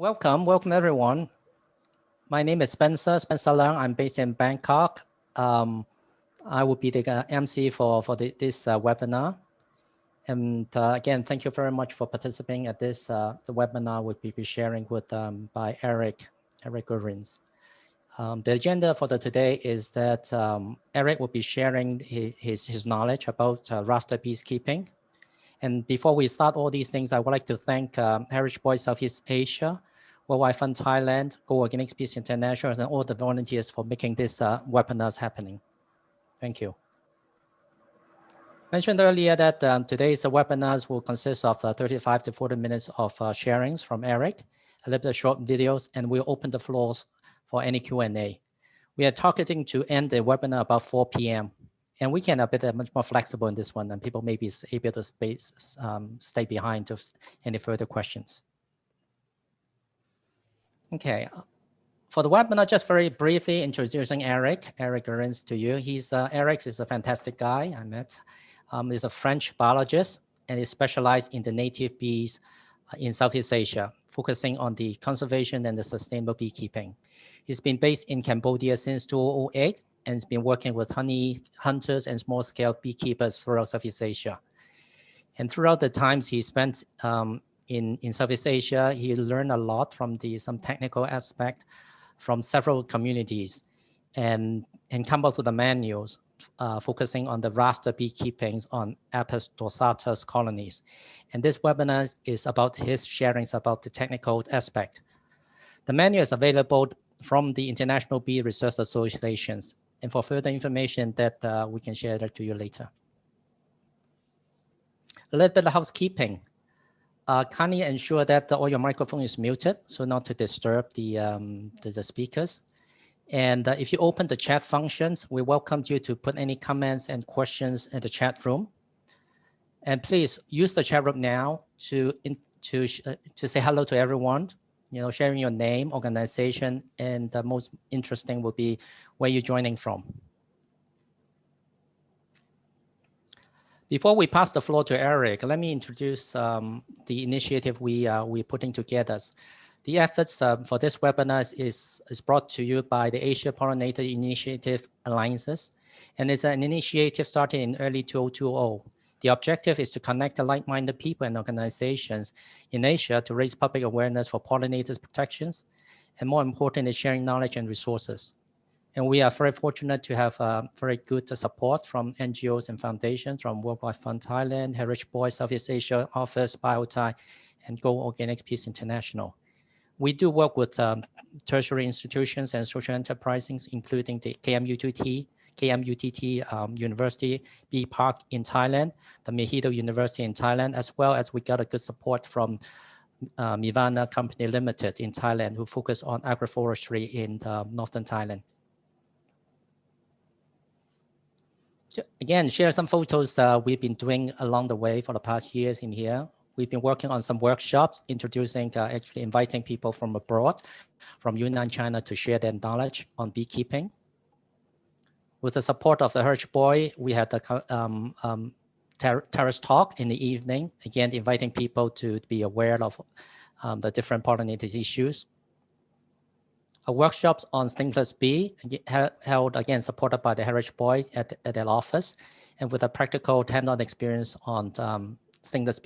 Welcome everyone. My name is Spencer Leung. I'm based in Bangkok. I will be the MC for this webinar. And again, thank you very much for participating at this the webinar we'll be sharing with by Eric Guerin. The agenda for today is that Eric will be sharing his knowledge about rafter beekeeping. And before we start all these things, I would like to thank Heritage Boy Southeast Asia, Worldwide Fund Thailand, Go Organic Peace International, and all the volunteers for making this webinars happening. Thank you. Mentioned earlier that today's webinars will consist of 35 to 40 minutes of sharings from Eric, a little bit of short videos, and we'll open the floors for any Q&A. We are targeting to end the webinar about 4 p.m. And we can be much more flexible in this one, and people may be able to stay behind to any further questions. Okay, for the webinar, just very briefly introducing Eric Guerin to you. Eric is a fantastic guy I met. He's a French biologist, and he specialized in the native bees in Southeast Asia, focusing on the conservation and the sustainable beekeeping. He's been based in Cambodia since 2008. And has been working with honey hunters and small-scale beekeepers throughout Southeast Asia. And throughout the times he spent in Southeast Asia, he learned a lot from some technical aspect from several communities and come up with the manuals focusing on the rafter beekeeping on Apis dorsatus colonies. And this webinar is about his sharings about the technical aspect. The manual is available from the International Bee Research Associations. And for further information that we can share that to you later. A little bit of housekeeping. Kindly ensure that all your microphone is muted, so not to disturb the speakers. And if you open the chat functions, we welcome you to put any comments and questions in the chat room. And please use the chat room now to say hello to everyone. You know, sharing your name, organization, and the most interesting will be where you're joining from. Before we pass the floor to Eric, let me introduce the initiative we're putting together. The efforts for this webinar is brought to you by the Asian Pollinator Initiatives Alliance, and it's an initiative started in early 2020. The objective is to connect the like-minded people and organizations in Asia to raise public awareness for pollinators protections, and more importantly, sharing knowledge and resources. And we are very fortunate to have very good support from NGOs and foundations from Worldwide Fund Thailand, Heritage Boy Southeast Asia Office, BioThai, and Go Organic Peace International. We do work with tertiary institutions and social enterprises, including the KMUTT University Bee Park in Thailand, the Mahidol University in Thailand, as well as we got a good support from Mivana Company Limited in Thailand, who focus on agroforestry in northern Thailand. Again, share some photos we've been doing along the way for the past years in here. We've been working on some workshops, introducing, actually inviting people from abroad, from Yunnan, China, to share their knowledge on beekeeping. With the support of the Heritage Boy, we had the terrace talk in the evening, again, inviting people to be aware of the different pollinator issues. Workshops on stingless bee held, again, supported by the Heritage Boy at their office, and with a practical hands-on experience on stingless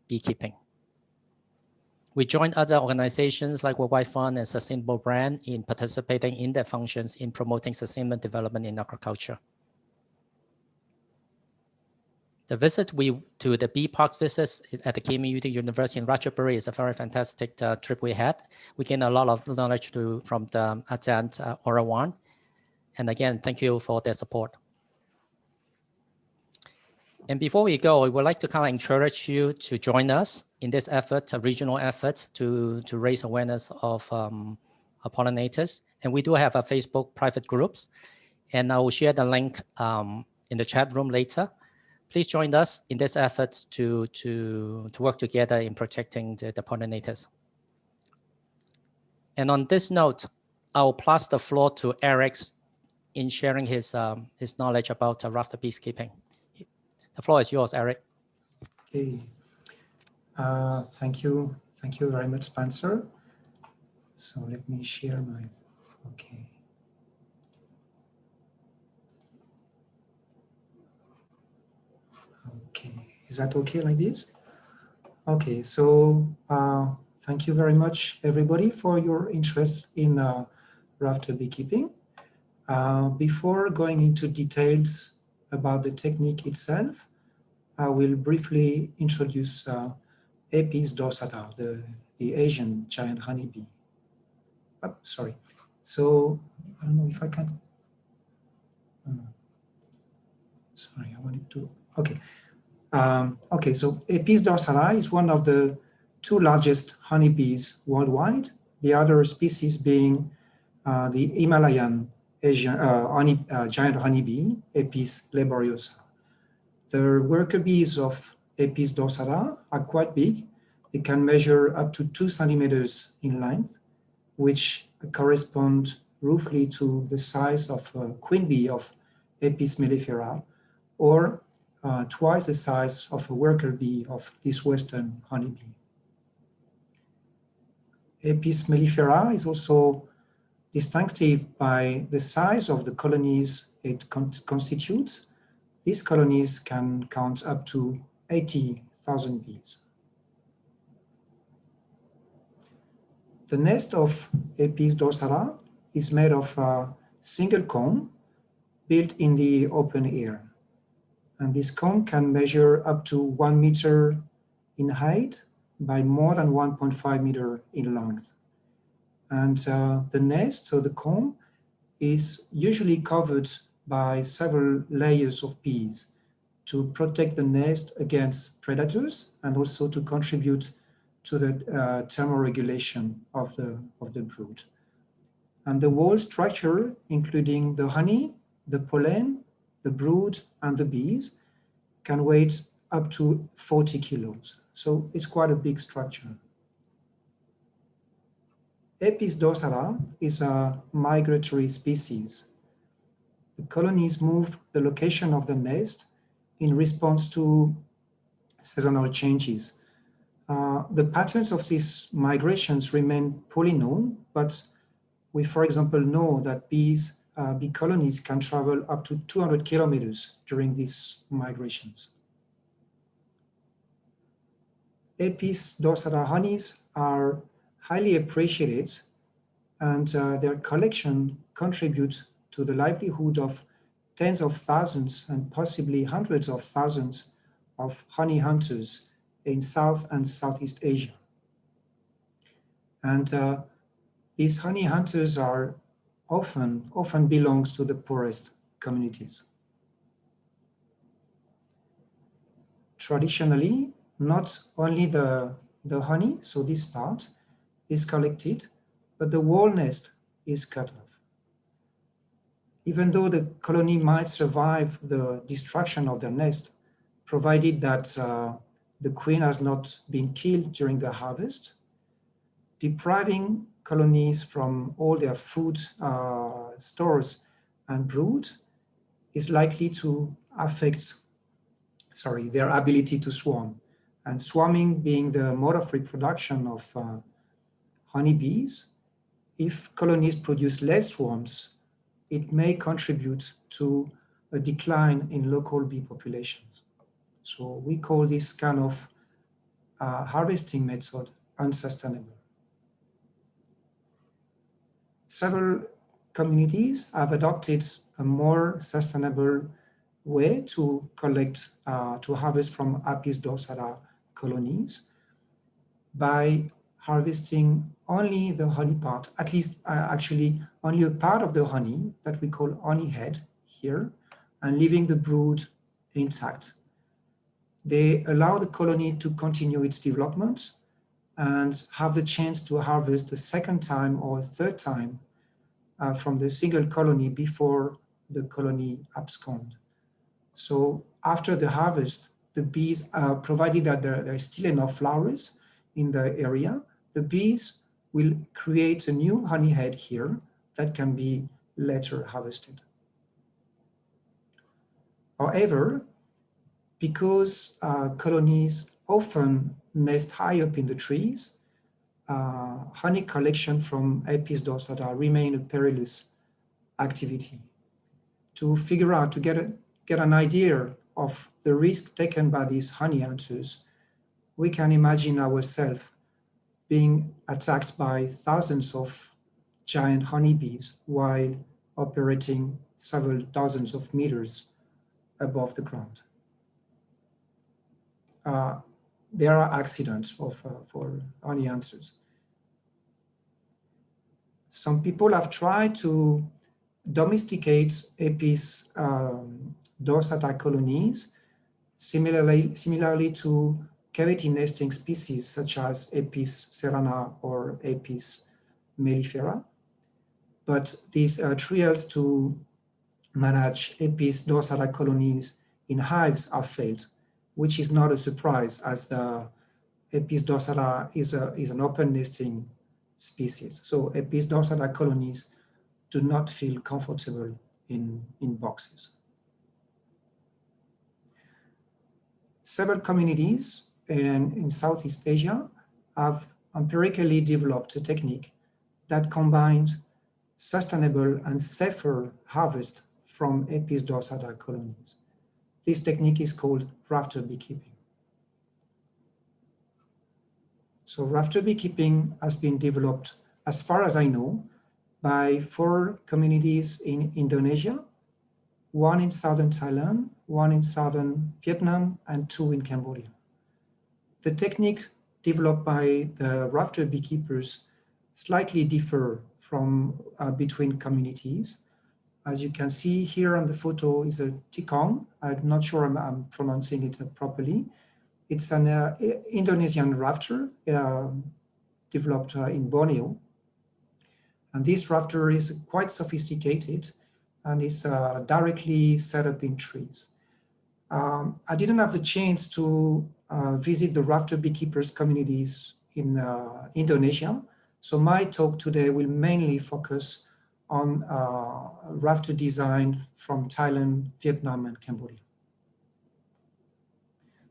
beekeeping. We joined other organizations like Worldwide Fund and Sustainable Brand in participating in their functions in promoting sustainable development in agriculture. The visit to the bee parks visits at the KMUTT University in Ratchaburi is a very fantastic trip we had. We gained a lot of knowledge from the Ajahn Orawan. And again, thank you for their support. And before we go, we would like to kind of encourage you to join us in this effort, a regional effort to raise awareness of pollinators. And we do have a Facebook private groups, and I will share the link in the chat room later. Please join us in this effort to work together in protecting the pollinators. And on this note, I'll pass the floor to Eric in sharing his knowledge about rafter beekeeping. The floor is yours, Eric. Okay. Thank you very much, Spencer. So let me share my, okay. Okay, is that okay like this? Okay, so thank you very much everybody for your interest in rafter beekeeping. Before going into details about the technique itself, I will briefly introduce Apis dorsata, the Asian giant honeybee. Oh, sorry. So I don't know if I can. Sorry, I wanted to. Okay. Okay, so Apis dorsata is one of the two largest honeybees worldwide. The other species being the Himalayan Asian giant honeybee, Apis laboriosa. The worker bees of Apis dorsata are quite big. They can measure up to 2 centimeters in length, which correspond roughly to the size of a queen bee of Apis mellifera, or twice the size of a worker bee of this western honeybee. Apis mellifera is also distinctive by the size of the colonies it constitutes. These colonies can count up to 80,000 bees. The nest of Apis dorsata is made of a single comb built in the open air. And this comb can measure up to 1 meter in height by more than 1.5 meter in length. And the nest, so the comb, is usually covered by several layers of bees to protect the nest against predators and also to contribute to the thermoregulation of the brood. And the whole structure, including the honey, the pollen, the brood, and the bees, can weigh up to 40 kilos. So it's quite a big structure. Apis dorsata is a migratory species. The colonies move the location of the nest in response to seasonal changes. The patterns of these migrations remain poorly known, but we, for example, know that bee colonies can travel up to 200 kilometers during these migrations. Apis dorsata honeys are highly appreciated, and their collection contributes to the livelihood of tens of thousands and possibly hundreds of thousands of honey hunters in South and Southeast Asia. And these honey hunters are often belongs to the poorest communities. Traditionally, not only the honey, so this part, is collected, but the whole nest is cut off. Even though the colony might survive the destruction of their nest, provided that the queen has not been killed during the harvest, depriving colonies from all their food stores and brood is likely to affect their ability to swarm. And swarming being the mode of reproduction of honeybees, if colonies produce less swarms, it may contribute to a decline in local bee populations. So we call this kind of harvesting method unsustainable. Several communities have adopted a more sustainable way to collect, to harvest from Apis dorsata colonies by harvesting only the honey part, at least actually only a part of the honey that we call honey head here, and leaving the brood intact. They allow the colony to continue its development and have the chance to harvest a second time or a third time from the single colony before the colony abscond. So after the harvest, the bees, provided that there are still enough flowers in the area, the bees will create a new honey head here that can be later harvested. However, because colonies often nest high up in the trees, honey collection from Apis dorsata remain a perilous activity. To figure out, to get an idea of the risk taken by these honey hunters, we can imagine ourselves being attacked by thousands of giant honeybees while operating several dozens of meters above the ground. There are accidents for honey hunters. Some people have tried to domesticate Apis dorsata colonies, similarly to cavity nesting species such as Apis cerana or Apis mellifera. But these trials to manage Apis dorsata colonies in hives have failed, which is not a surprise, as the Apis dorsata is an open nesting species. So Apis dorsata colonies do not feel comfortable in boxes. Several communities in Southeast Asia have empirically developed a technique that combines sustainable and safer harvest from Apis dorsata colonies. This technique is called Rafter Beekeeping. So Rafter Beekeeping has been developed, as far as I know, by 4 communities in Indonesia, 1 in southern Thailand, 1 in southern Vietnam, and 2 in Cambodia. The techniques developed by the Rafter beekeepers slightly differ from between communities. As you can see here on the photo is a tikong. I'm not sure I'm pronouncing it properly. It's an Indonesian rafter developed in Borneo. And this rafter is quite sophisticated and is directly set up in trees. I didn't have the chance to visit the Rafter beekeepers communities in Indonesia. So my talk today will mainly focus on rafter design from Thailand, Vietnam, and Cambodia.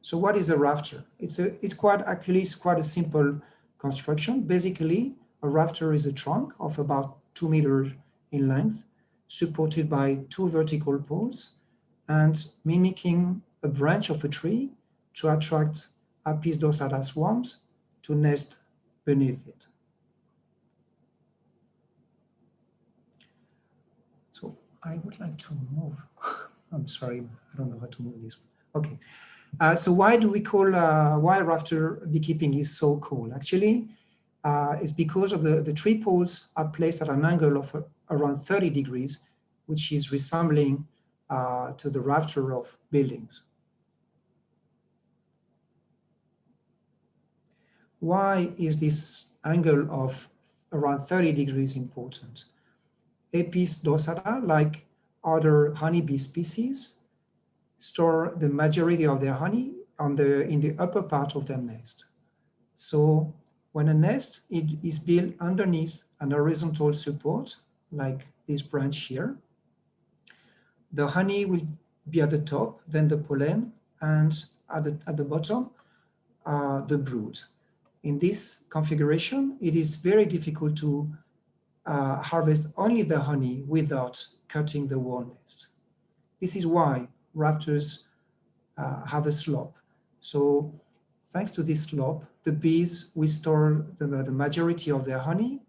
So what is a rafter? It's quite a simple construction. Basically, a rafter is a trunk of about 2 meters in length, supported by 2 vertical poles and mimicking a branch of a tree to attract Apis dorsata swarms to nest beneath it. So I would like to move. I'm sorry, I don't know how to move this one. Okay. So why do we call, why rafter beekeeping is so cool? Actually, it's because of the tree poles are placed at an angle of around 30 degrees, which is resembling to the rafter of buildings. Why is this angle of around 30 degrees important? Apis dorsata, like other honeybee species, store the majority of their honey in the upper part of their nest. So when a nest is built underneath an horizontal support, like this branch here, the honey will be at the top, then the pollen, and at the bottom, the brood. In this configuration, it is very difficult to harvest only the honey without cutting the wall nest. This is why rafters have a slope. So thanks to this slope, the bees will store the majority of their honey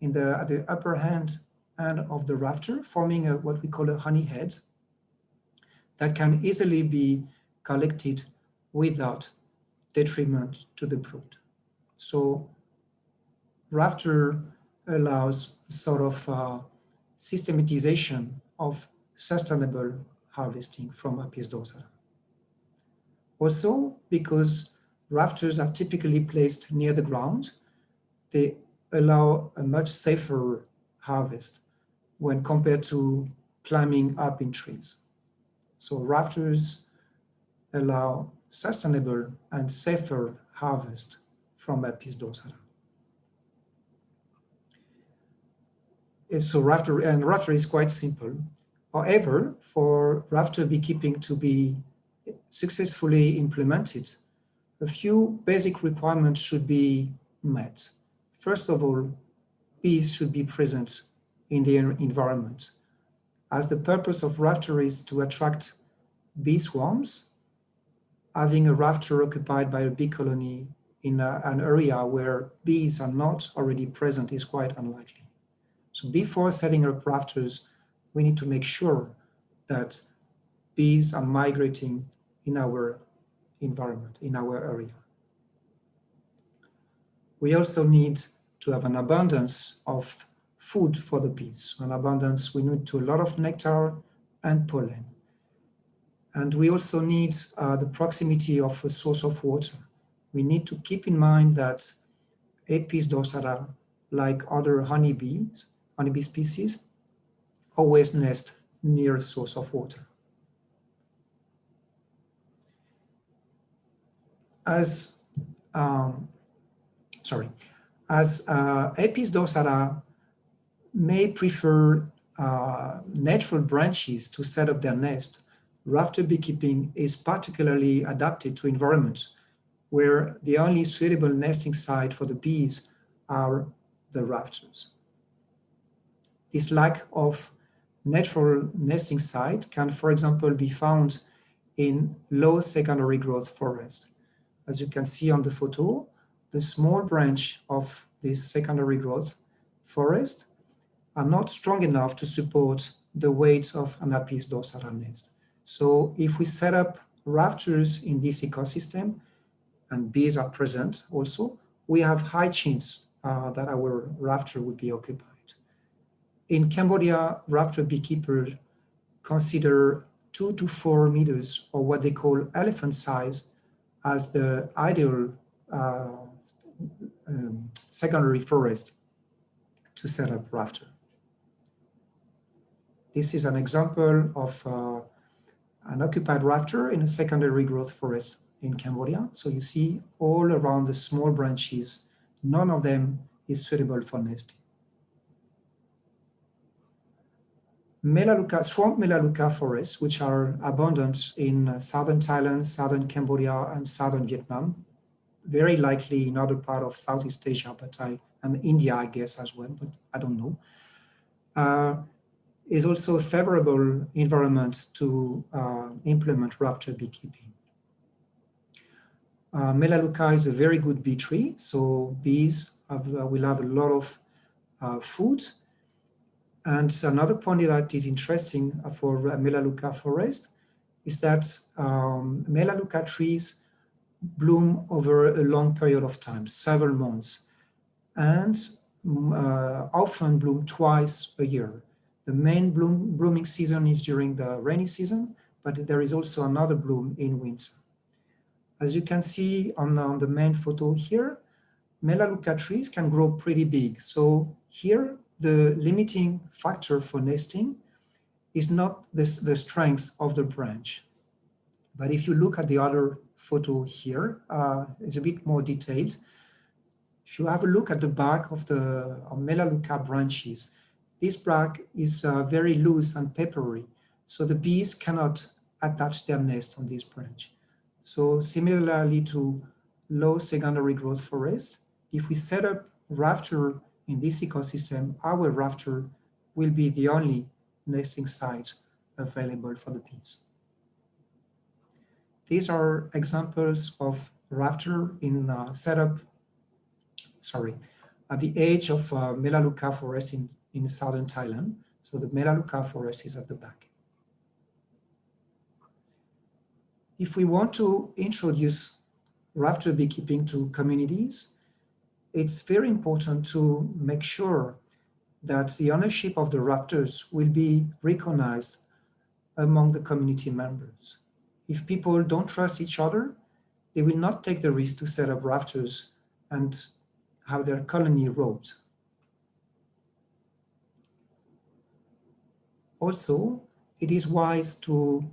at the upper end of the rafter, forming what we call a honey head that can easily be collected without detriment to the brood. So rafter allows sort of systematization of sustainable harvesting from Apis dorsata. Also, because rafters are typically placed near the ground, they allow a much safer harvest when compared to climbing up in trees. So rafters allow sustainable and safer harvest from Apis dorsata. So rafter is quite simple. However, for rafter beekeeping to be successfully implemented, a few basic requirements should be met. First of all, bees should be present in their environment, as the purpose of rafter is to attract bee swarms. Having a rafter occupied by a bee colony in an area where bees are not already present is quite unlikely. So before setting up rafters, we need to make sure that bees are migrating in our environment, in our area. We also need to have an abundance of food for the bees. An abundance, we need a lot of nectar and pollen. And we also need the proximity of a source of water. We need to keep in mind that Apis dorsata, like other honeybee species, always nest near a source of water. As Apis dorsata may prefer natural branches to set up their nest, rafter beekeeping is particularly adapted to environments where the only suitable nesting site for the bees are the rafters. This lack of natural nesting site can, for example, be found in low secondary growth forest. As you can see on the photo, the small branch of this secondary growth forest are not strong enough to support the weight of an Apis dorsata nest. So if we set up rafters in this ecosystem, and bees are present also, we have high chance that our rafter would be occupied. In Cambodia, rafter beekeepers consider 2 to 4 meters, or what they call elephant size, as the ideal secondary forest to set up rafter. This is an example of an occupied rafter in a secondary growth forest in Cambodia. So you see all around the small branches, none of them is suitable for nesting. Swamp Melaleuca forests, which are abundant in southern Thailand, southern Cambodia, and southern Vietnam, very likely in other parts of Southeast Asia, and India, I guess, as well, but I don't know, is also a favorable environment to implement rafter beekeeping. Melaleuca is a very good bee tree, so bees will have a lot of food. And another point that is interesting for Melaleuca forest is that Melaleuca trees bloom over a long period of time, several months, and often bloom twice a year. The main blooming season is during the rainy season, but there is also another bloom in winter. As you can see on the main photo here, Melaleuca trees can grow pretty big. So here, the limiting factor for nesting is not the strength of the branch. But if you look at the other photo here, it's a bit more detailed. If you have a look at the back of the Melaleuca branches, this bark is very loose and papery, so the bees cannot attach their nest on this branch. So similarly to low secondary growth forest, if we set up rafter in this ecosystem, our rafter will be the only nesting site available for the bees. These are examples of rafter in setup, at the edge of Melaleuca forest in southern Thailand. So the Melaleuca forest is at the back. If we want to introduce rafter beekeeping to communities, it's very important to make sure that the ownership of the rafters will be recognized among the community members. If people don't trust each other, they will not take the risk to set up rafters and have their colony robbed. Also, it is wise to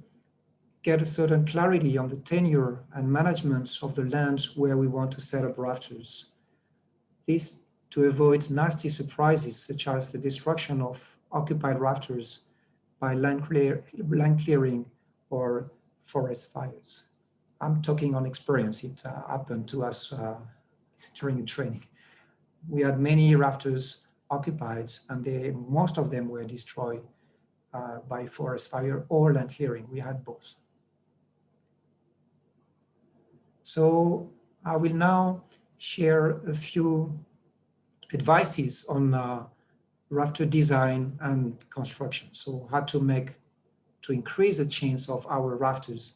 get a certain clarity on the tenure and management of the lands where we want to set up rafters. This to avoid nasty surprises such as the destruction of occupied rafters by land clearing or forest fires. I'm talking on experience. It happened to us during the training. we had many rafters occupied, and most of them were destroyed by forest fire or land clearing. We had both. So I will now share a few advices on rafter design and construction. So how to increase the chance of our rafters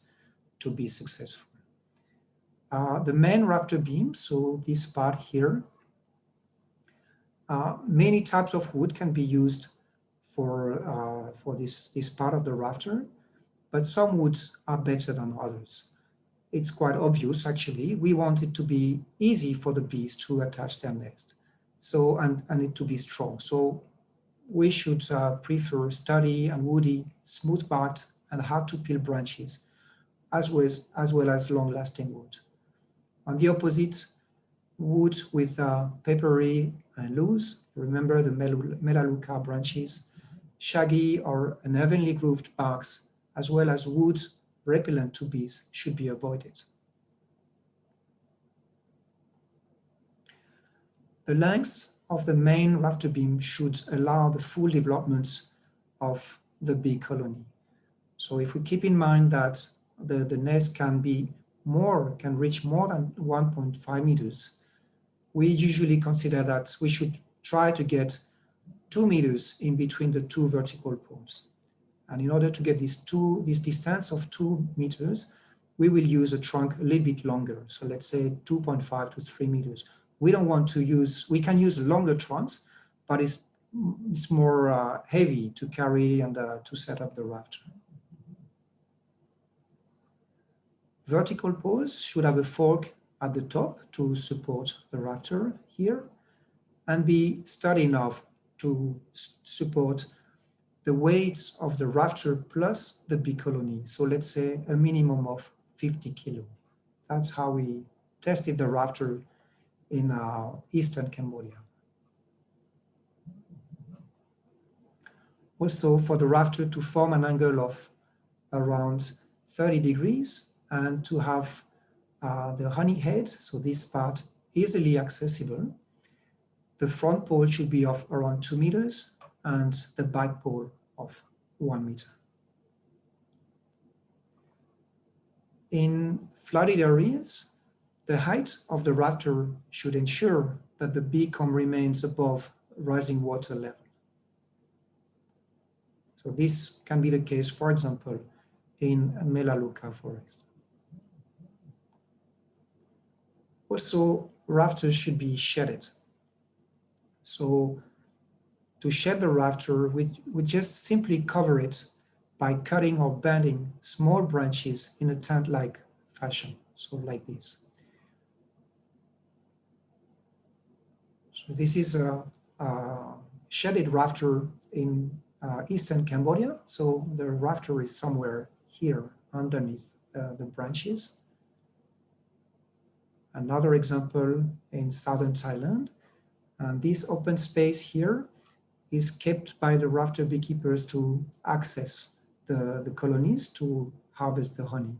to be successful. The main rafter beam, so this part here, many types of wood can be used for this part of the rafter, but some woods are better than others. It's quite obvious, actually. We want it to be easy for the bees to attach their nest, so and it to be strong. So we should prefer sturdy and woody, smooth-barked and hard-to-peel branches, as well as long-lasting wood. On the opposite, wood with papery and loose, remember the Melaleuca branches, shaggy or unevenly grooved barks, as well as wood repellent to bees should be avoided. The length of the main rafter beam should allow the full development of the bee colony. So if we keep in mind that the nest can reach more than 1.5 meters, we usually consider that we should try to get 2 meters in between the two vertical poles. And in order to get this distance of 2 meters, we will use a trunk a little bit longer. So let's say 2.5 to 3 meters. We can use longer trunks, but it's more heavy to carry and to set up the rafter. Vertical poles should have a fork at the top to support the rafter here and be sturdy enough to support the weights of the rafter plus the bee colony. So let's say a minimum of 50 kilo. That's how we tested the rafter in Eastern Cambodia. Also, for the rafter to form an angle of around 30 degrees and to have the honey head, so this part easily accessible, the front pole should be of around 2 meters and the back pole of 1 meter. In flooded areas, the height of the rafter should ensure that the beacon remains above rising water level. So this can be the case, for example, in a Melaleuca forest. Also, rafters should be shaded. So to shed the rafter, we just simply cover it by cutting or bending small branches in a tent-like fashion, so like this. So this is a shaded rafter in Eastern Cambodia. So the rafter is somewhere here underneath the branches. Another example in southern Thailand. And this open space here is kept by the rafter beekeepers to access the colonies to harvest the honey.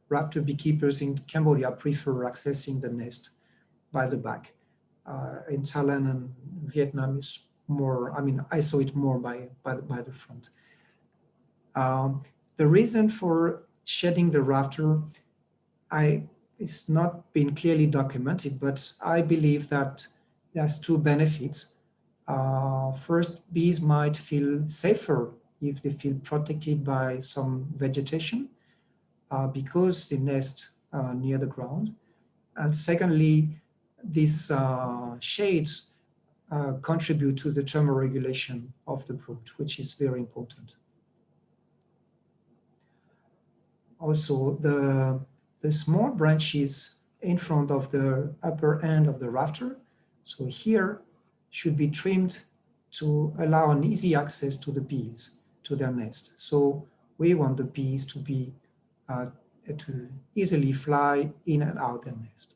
Rafter beekeepers in Cambodia prefer accessing the nest by the back. In Thailand and Vietnam is more, I saw it more by the front. The reason for shedding the rafter, it's not been clearly documented, but I believe that it has two benefits. First, bees might feel safer if they feel protected by some vegetation because they nest near the ground. And secondly, these shades contribute to the thermoregulation of the brood, which is very important. Also, the small branches in front of the upper end of the rafter, so here, should be trimmed to allow an easy access to the bees, to their nest. So we want the bees to be to easily fly in and out their nest.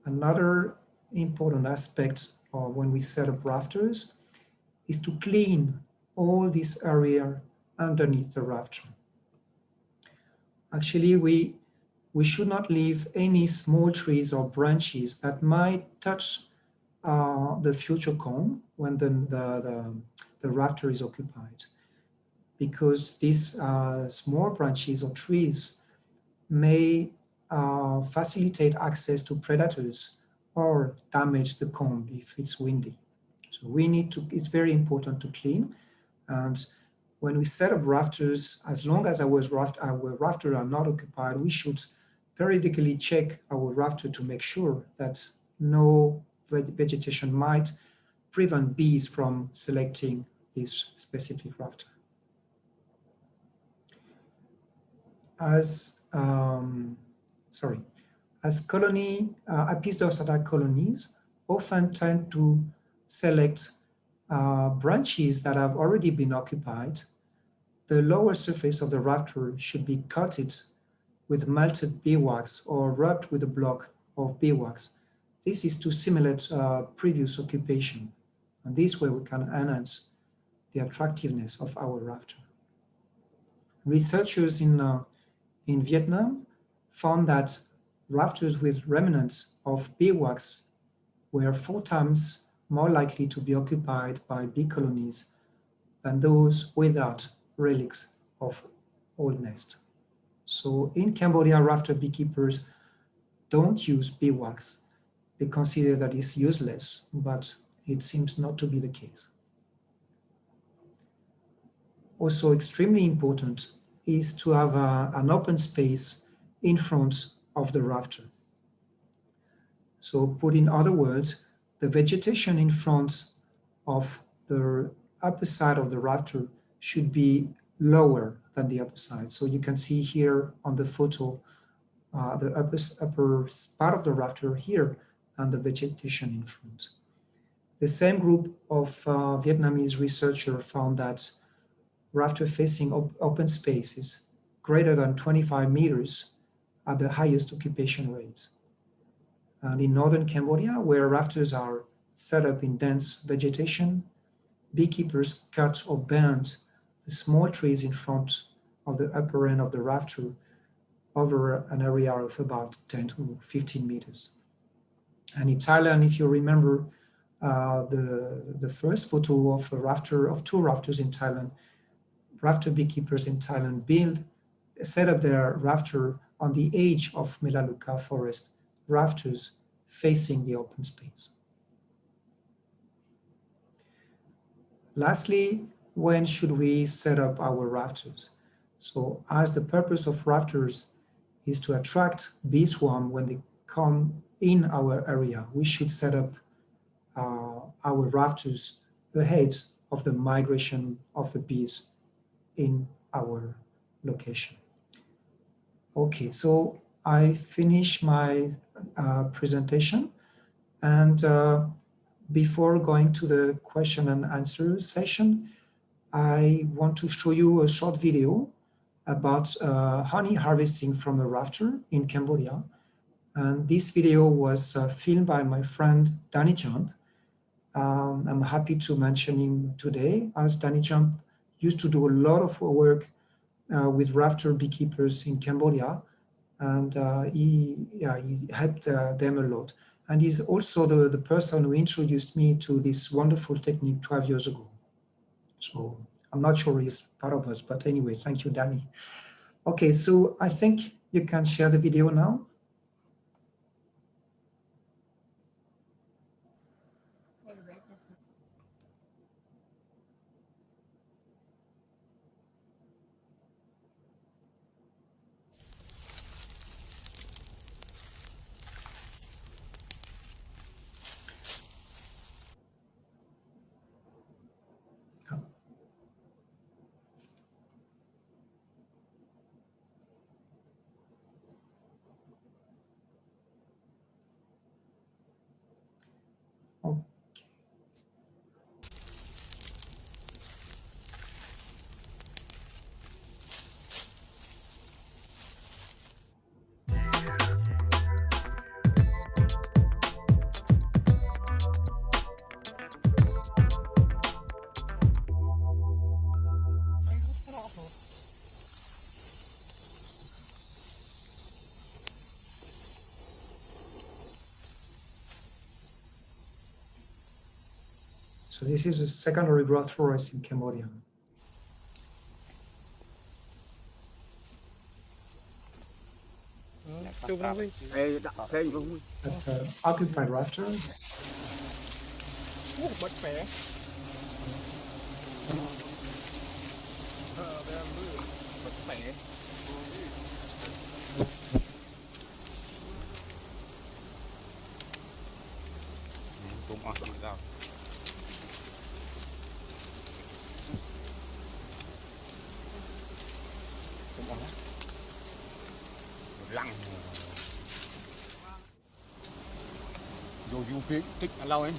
Another important aspect when we set up rafters is to clean all this area underneath the rafter. Actually, we we should not leave any small trees or branches that might touch the future comb when the rafter is occupied, because these small branches or trees may facilitate access to predators or damage the comb if it's windy. So we need to, it's very important to clean. And when we set up rafters, as long as our rafters are not occupied, we should periodically check our rafter to make sure that no vegetation might prevent bees from selecting this specific rafter. As Apis dorsata colonies often tend to select branches that have already been occupied, the lower surface of the rafter should be coated with melted beeswax or rubbed with a block of beeswax. This is to simulate previous occupation, and this way we can enhance the attractiveness of our rafter. Researchers in Vietnam found that rafters with remnants of beeswax were 4 times more likely to be occupied by bee colonies than those without relics of old nest. So in Cambodia, rafter beekeepers don't use beeswax. They consider that it's useless, but it seems not to be the case. Also extremely important is to have an open space in front of the rafter. So put in other words, the vegetation in front of the upper side of the rafter should be lower than the upper side. So you can see here on the photo, the upper part of the rafter here and the vegetation in front. The same group of Vietnamese researchers found that rafter facing open spaces greater than 25 meters are the highest occupation rates. And in northern Cambodia, where rafters are set up in dense vegetation, beekeepers cut or bend the small trees in front of the upper end of the rafter over an area of about 10 to 15 meters. And in Thailand, if you remember the first photo of a rafter, of 2 rafters in Thailand, rafter beekeepers in Thailand set up their rafter on the edge of Melaleuca forest, rafters facing the open space. Lastly, when should we set up our rafters? So as the purpose of rafters is to attract bee swarm when they come in our area, we should set up our rafters ahead of the migration of the bees in our location. Okay, so I finish my presentation, and before going to the question and answer session, I want to show you a short video about honey harvesting from a rafter in Cambodia. And this video was filmed by my friend Danny Jump. I'm happy to mention him today, as Danny Jump used to do a lot of work with rafter beekeepers in Cambodia, and he helped them a lot. And he's also the person who introduced me to this wonderful technique 12 years ago. So I'm not sure he's part of us, but anyway, thank you, Danny. Okay, so I think you can share the video now. This is a secondary growth forest in Cambodia. That's occupied rafter. Lăng vô du phía tích lâu ấy.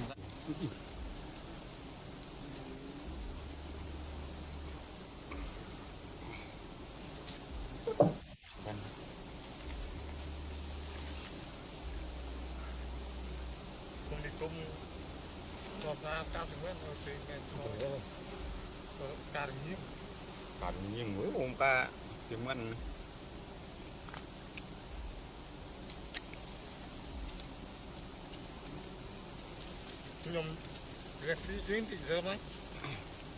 Cả nhiên mới ôm ta thì mìnhខ្ញុំរេសលីវិញតិចទៅមក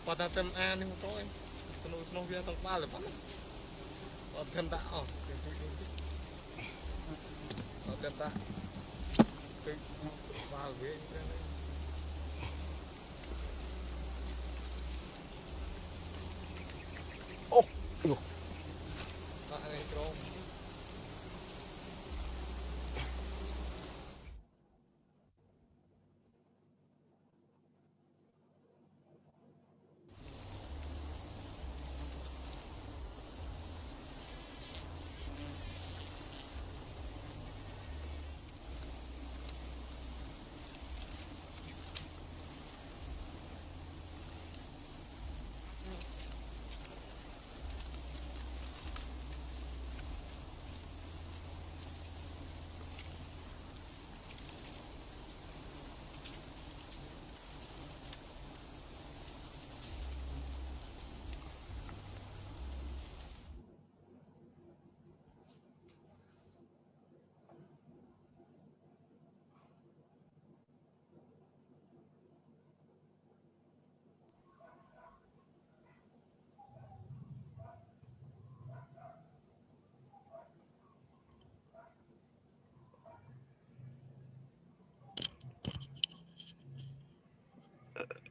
បើតាមតាមអានេះទៅឯងស្នោះវាต้องបាល់ប៉ុណ្ណឹងអត់thêmដាក់អស់គឺជួយវិញតិចអត់thêmដាក់គឺបាល់វិញទៅអូដាក់នេះក្រុម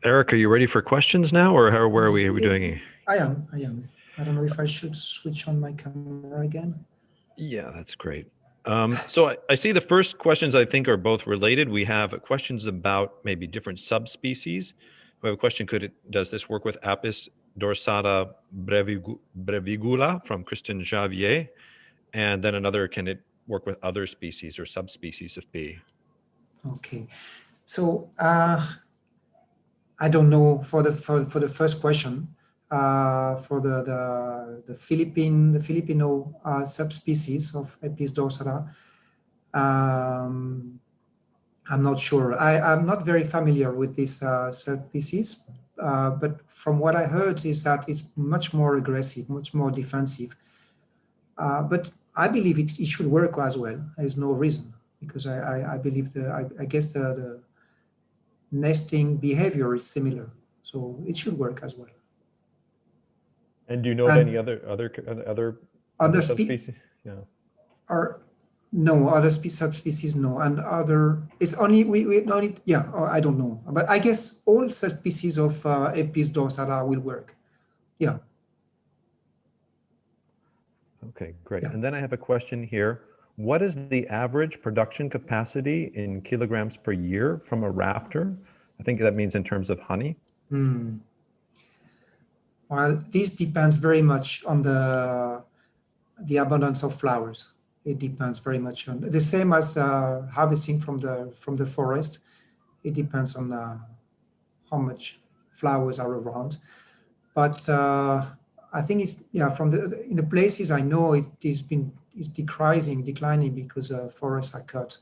Eric, are you ready for questions now, or where are we doing? I am. I don't know if I should switch on my camera again. Yeah, that's great. So I see the first questions I think are both related. We have questions about maybe different subspecies. We have a question, does this work with Apis dorsata brevigula from Kristen Javier? And then another, can it work with other species or subspecies of bee? Okay, so I don't know for the first question. For the Filipino subspecies of Apis dorsata, I'm not sure. I'm not very familiar with this subspecies, but from what I heard is that it's much more aggressive, much more defensive. But I believe it should work as well. There's no reason, because I believe I guess the nesting behavior is similar, so it should work as well. And do you know of any other subspecies? Yeah. Or no other subspecies? No, and other it's only we only I don't know, but I guess all subspecies of Apis dorsata will work. Yeah. Okay, great. Yeah. And then I have a question here. What is the average production capacity in kilograms per year from a rafter? I think that means in terms of honey. Well, this depends very much on the abundance of flowers. It depends very much on the same as harvesting from the forest. It depends on how much flowers are around. But I think it's in the places I know it's declining because forests are cut.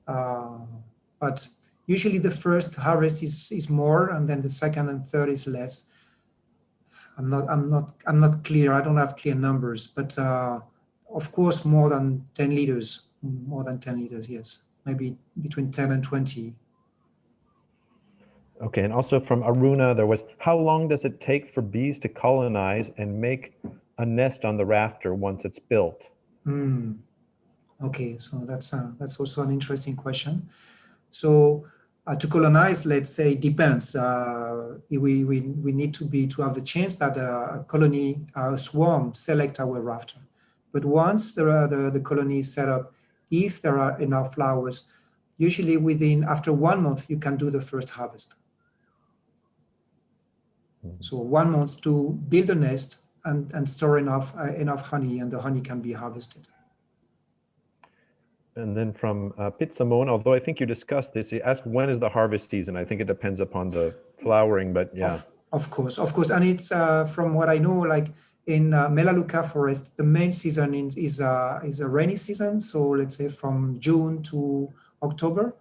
But usually the first harvest is more, and then the second and third is less. I'm not clear. I don't have clear numbers, but of course more than 10 liters. More than 10 liters, yes. Maybe between 10 and 20. Okay, and also from Aruna, there was, how long does it take for bees to colonize and make a nest on the rafter once it's built? Okay, so that's also an interesting question. So to colonize, let's say, depends. We need to have the chance that a colony, a swarm, select our rafter. But once the colony is set up, if there are enough flowers, usually after 1 month, you can do the first harvest. So 1 month to build a nest and store enough honey, and the honey can be harvested. And then from Pit Simone, although I think you discussed this, he asked when is the harvest season? I think it depends upon the flowering, but yeah. Of course. And it's from what I know, like in Melaleuca forest, the main season is a rainy season. So let's say from June to October.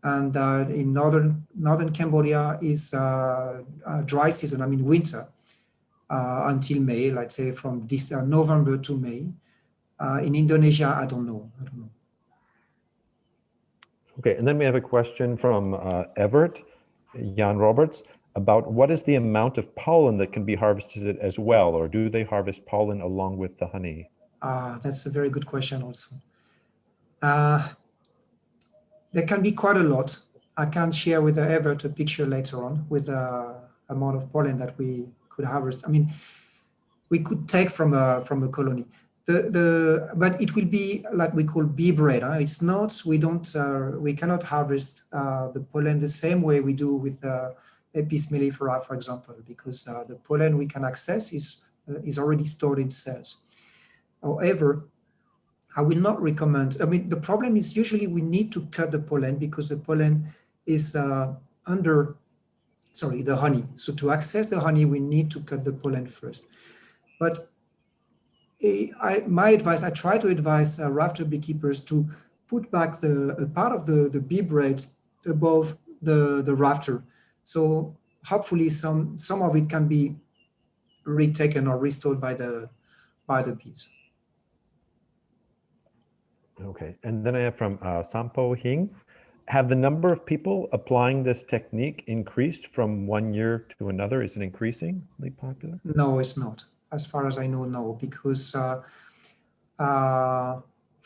And in northern Cambodia is a dry season, I mean winter, until May, let's say from this November to May. In Indonesia, I don't know. Okay, and then we have a question from Everett, Jan Roberts, about what is the amount of pollen that can be harvested as well, or do they harvest pollen along with the honey? That's a very good question also. There can be quite a lot. I can share with Everett a picture later on with the amount of pollen that we could harvest. I mean, we could take from a colony. But it will be like we call bee bread. It's not. We cannot harvest the pollen the same way we do with Apis mellifera, for example, because the pollen we can access is already stored in cells. However, I will not recommend. I mean, the problem is usually we need to cut the pollen because the pollen is the honey. So to access the honey, we need to cut the pollen first. But I try to advise rafter beekeepers to put back a part of the bee bread above the rafter. So hopefully some of it can be retaken or restored by the bees. Okay, and then I have from Sampo Hing. Have the number of people applying this technique increased from 1 year to another? Is it increasingly popular? No, it's not. As far as I know, no, because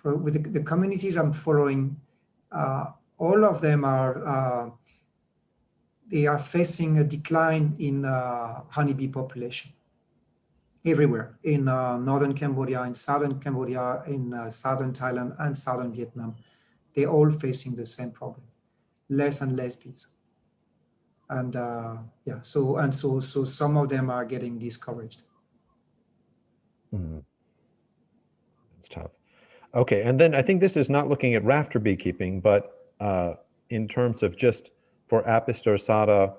with the communities I'm following, all of them they are facing a decline in honeybee population everywhere in northern Cambodia, in southern Cambodia, in southern Thailand, and southern Vietnam. They're all facing the same problem: less and less bees. And so some of them are getting discouraged. It's tough. Okay, and then I think this is not looking at rafter beekeeping, but in terms of just for Apis dorsata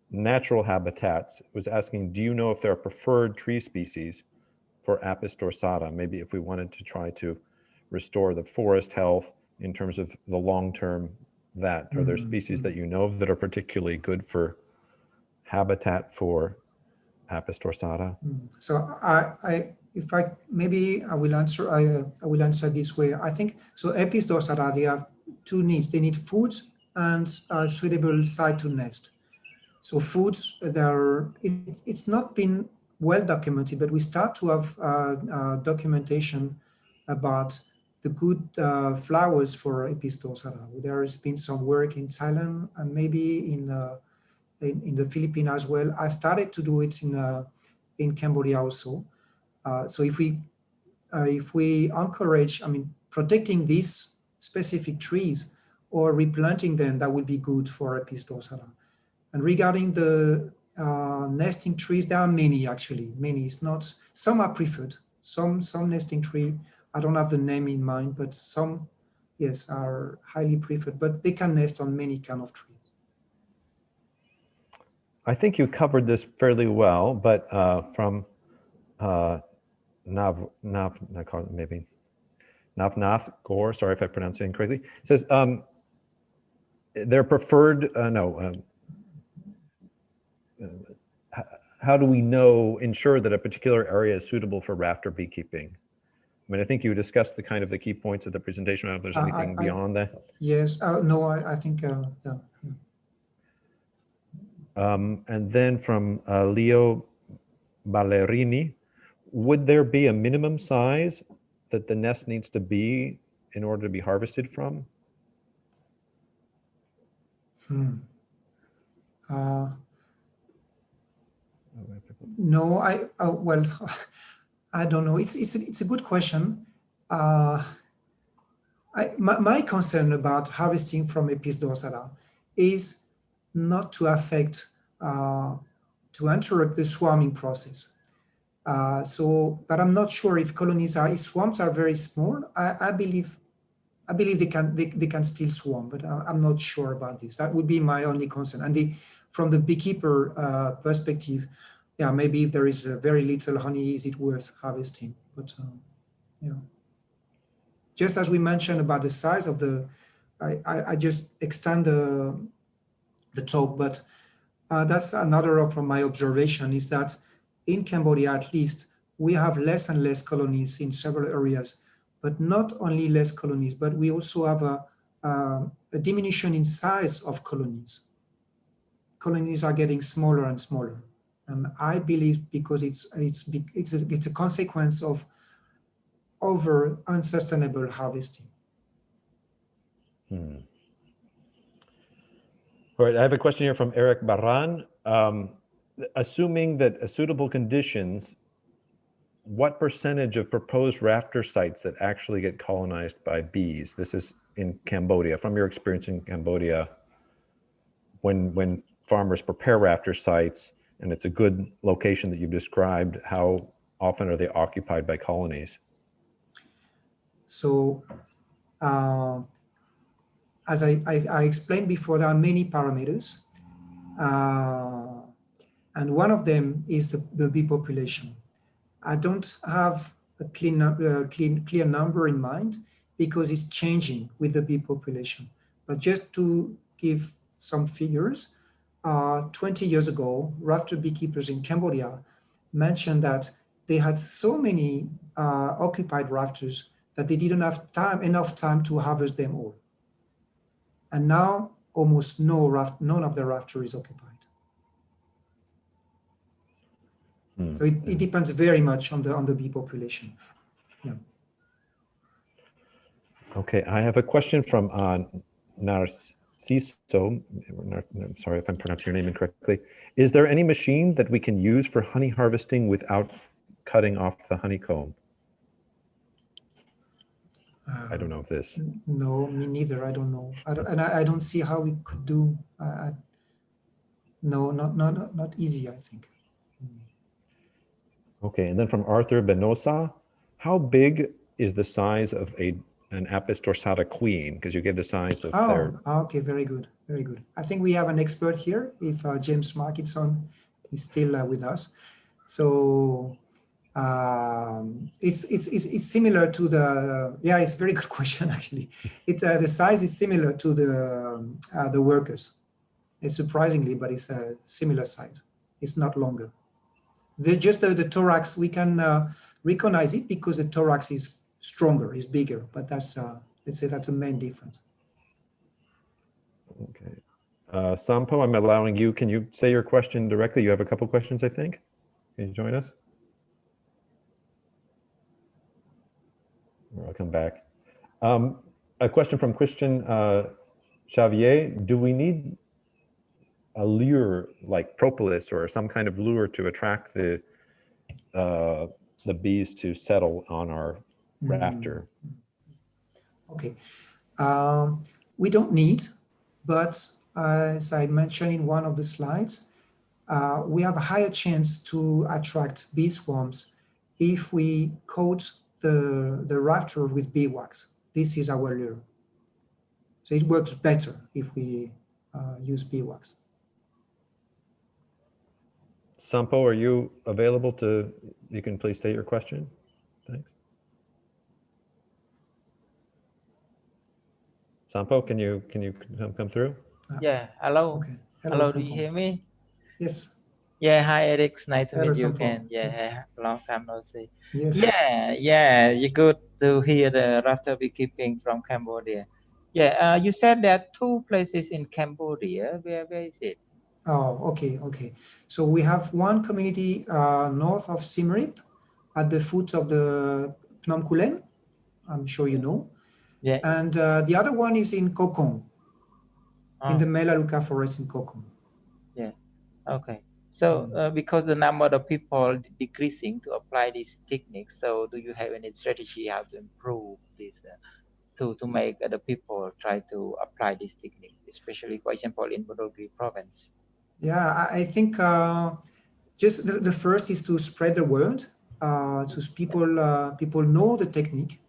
natural habitats, it was asking, do you know if there are preferred tree species for Apis dorsata? Maybe if we wanted to try to restore the forest health in terms of the long-term, are there species that you know of that are particularly good for habitat for Apis dorsata? So I will answer this way. I think so. Apis dorsata, they have two needs. They need food and a suitable site to nest. So food, it's not been well documented, but we start to have documentation about the good flowers for Apis dorsata. There has been some work in Thailand and maybe in the Philippines as well. I started to do it in Cambodia also. So if we encourage, protecting these specific trees or replanting them, that would be good for Apis dorsata. And regarding the nesting trees, there are many actually. Many. It's not. Some are preferred. Some nesting tree. I don't have the name in mind, but some, yes, are highly preferred. But they can nest on many kind of trees. I think you covered this fairly well, but from Navnath Gore, sorry if I pronounced it incorrectly, it says their preferred, how do we ensure that a particular area is suitable for rafter beekeeping? I think you discussed the key points of the presentation. I don't know if there's anything beyond that. Yes, no, I think, yeah. And then from Leo Ballerini, would there be a minimum size that the nest needs to be in order to be harvested from? No, well, I don't know. It's a good question. My concern about harvesting from Apis dorsata is not to affect, to interrupt the swarming process. But I'm not sure if if swarms are very small. I believe they can still swarm, but I'm not sure about this. That would be my only concern. And from the beekeeper perspective, yeah, maybe if there is very little honey, is it worth harvesting? But yeah, just as we mentioned about the size of I just extend the talk, but that's another of my observation is that in Cambodia, at least, we have less and less colonies in several areas, but not only less colonies, but we also have a diminution in size of colonies. Colonies are getting smaller and smaller. And I believe because it's a consequence of over unsustainable harvesting. All right, I have a question here from Eric Guerin. Assuming that suitable conditions, what percentage of proposed rafter sites that actually get colonized by bees? This is in Cambodia. From your experience in Cambodia, when farmers prepare rafter sites and it's a good location that you've described, how often are they occupied by colonies? So, as I explained before, there are many parameters. And one of them is the bee population. I don't have a clear number in mind because it's changing with the bee population. But just to give some figures, 20 years ago, rafter beekeepers in Cambodia mentioned that they had so many occupied rafters that they didn't have enough time to harvest them all. And now almost none of the rafter is occupied. So it depends very much on the bee population. Yeah. Okay, I have a question from Narciso. I'm sorry if I'm pronouncing your name incorrectly. Is there any machine that we can use for honey harvesting without cutting off the honeycomb? I don't know if this. No, me neither. I don't know. I don't see how we could do. No, not easy, I think. Okay, and then from Arthur Benosa, how big is the size of an Apis dorsata queen? Because you gave the size of their... Okay, very good, very good. I think we have an expert here. If James Markitson is still with us, so it's similar to the. Yeah, it's a very good question actually. The size is similar to the workers. It's surprisingly, but it's a similar size. It's not longer. The thorax, we can recognize it because the thorax is stronger, is bigger, but that's, let's say that's the main difference. Okay. Sampo, I'm allowing you. Can you say your question directly? You have a couple questions, I think. Can you join us? Or I'll come back. A question from Christian Xavier. Do we need a lure like propolis or some kind of lure to attract the bees to settle on our rafter? Okay, we don't need, but as I mentioned in one of the slides, we have a higher chance to attract bee swarms if we coat the rafter with beeswax. This is our lure. So it works better if we use beeswax. Sampo, are you available to, you can please state your question? Thanks. Sampo, can you come through? Yeah, hello. Okay. Hello, do Sampo. you hear me? Yes. Yeah, hi Eric, it's nice to Hello, meet you Sampo. again. Yeah, Yes. long time no see. Yes. Yeah, you good to hear the Rafter Beekeeping from Cambodia. Yeah, you said there are two places in Cambodia. Where is it? Oh, okay, okay. So we have one community north of Siem Reap at the foot of the Phnom Kulen, I'm sure you know. Yeah. And the other one is in Kokong, in the Melaleuca forest in Kokong. Yeah. Okay. So because the number of people decreasing to apply this technique, so do you have any strategy how to improve this to make the people try to apply this technique, especially for example in Bodogiri province? Yeah, I think just the first is to spread the word, so people know the technique,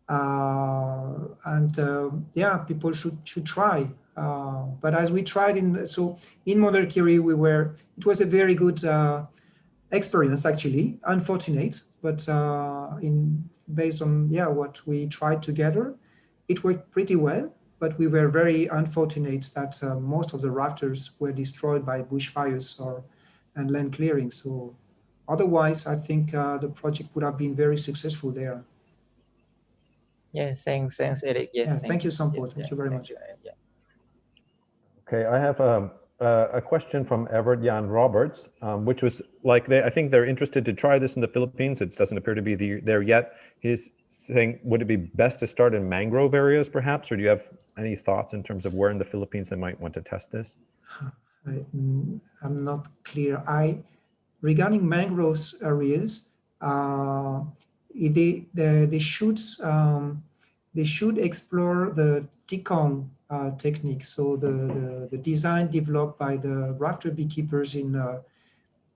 and yeah, people should try. But as we tried in Mondulkiri, it was a very good experience, actually, unfortunate, but based on what we tried together, it worked pretty well. But we were very unfortunate that most of the rafters were destroyed by bushfires and land clearing. So otherwise, I think the project would have been very successful there. Yeah, thanks, Eric. Yes, Yeah, thank you, Sampo. Yes, thank you very much. Yeah. Okay, I have a question from Everett Jan Roberts, which was like, I think they're interested to try this in the Philippines. It doesn't appear to be there yet. He's saying, would it be best to start in mangrove areas perhaps, or do you have any thoughts in terms of where in the Philippines they might want to test this? I'm not clear. Regarding mangroves areas, they should explore the tikong technique. So the design developed by the Rafter beekeepers in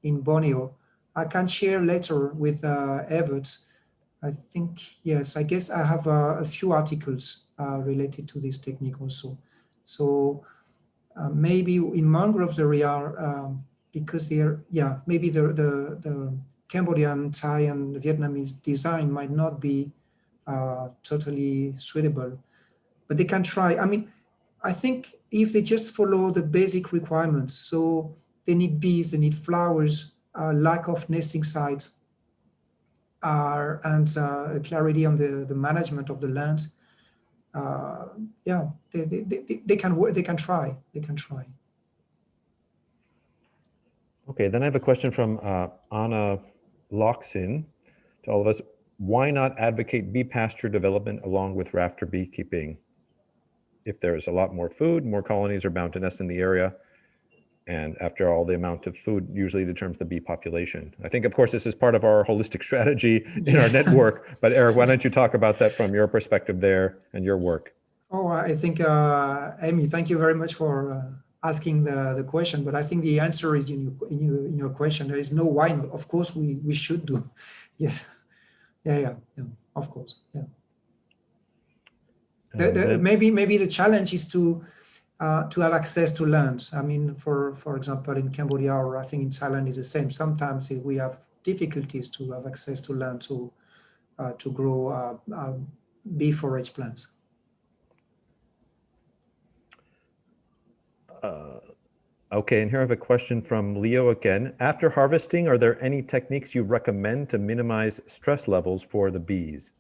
Borneo. I can share later with Everett. I think, yes, I guess I have a few articles related to this technique also. So maybe in mangroves area, because maybe the Cambodian, Thai, and Vietnamese design might not be totally suitable, but they can try. I mean, I think if they just follow the basic requirements, so they need bees, they need flowers, lack of nesting sites, and clarity on the management of the land. They can work. They can try. Okay, then I have a question from Anna Loxin to all of us. Why not advocate bee pasture development along with rafter beekeeping? If there's a lot more food, more colonies are bound to nest in the area. And after all, the amount of food usually determines the bee population. I think, of course, this is part of our holistic strategy in our network. But Eric, why don't you talk about that from your perspective there and your work? Oh, I think, Amy, thank you very much for asking the question. But I think the answer is in your question. There is no why not. Of course, we should do. Yes. Yeah. Of course. Yeah. Maybe the challenge is to have access to land. I mean, for example, in Cambodia, or I think in Thailand is the same. Sometimes we have difficulties to have access to land to grow bee forage plants. Okay, and here I have a question from Leo again. After harvesting, are there any techniques you recommend to minimize stress levels for the bees?